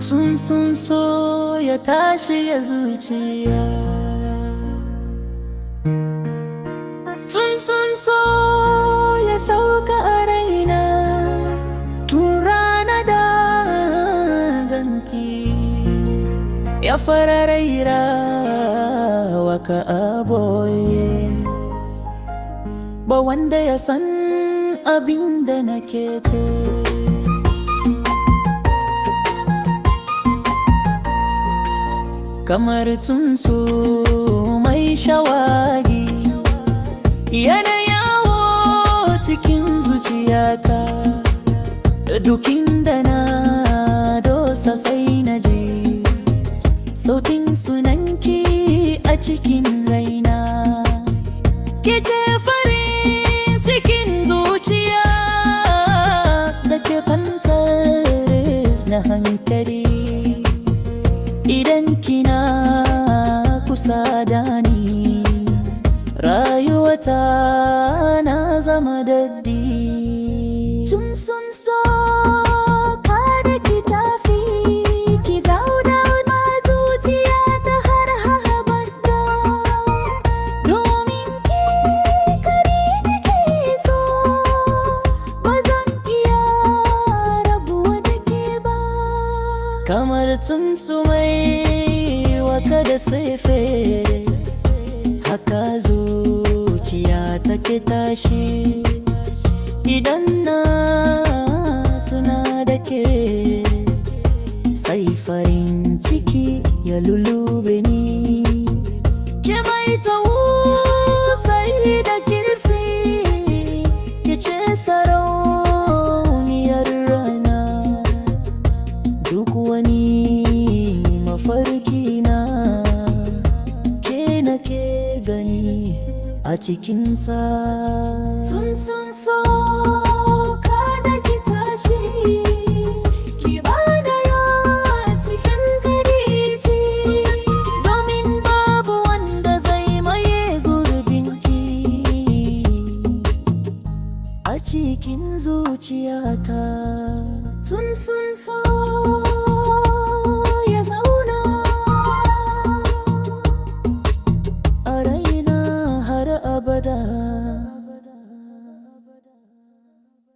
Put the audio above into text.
Tsuntsun so ya tashi ya zuciya, tsuntsun so ya sauka a raina. Tun rana da ganki ya fara raira waka aboye, ba wanda ya san abin da nake te. Kamar tsuntsu mai shawagi yana yawo cikin zuciyata, duk inda na dosa sai na ji sautin sunanki a cikin raina. Ke ce farin cikin zuciya da ke fantar na hankali. Idan kina kusa da ni, rayuwata na zama daddi. Tsuntsun so kada ki tafi, ki gauda ma zuciya ta har abada. Domin ki kare da ke so, ba zan iya rabuwa da ke ba. Kamar tsuntsu mai waka da saife, haka zuciya take tashi idan na tuna da ke. Sai farin ciki ya lulube ni, ke mai tausayi da kirfi, ke ce sarauniyar rana. Duk wani mafarki na ke nake gani a cikinsa. Tsuntsun so kada ki tashi, ki bada ya cikin garici, domin babu wanda zai maye gurbinki a cikin zuciyata. Tsuntsun so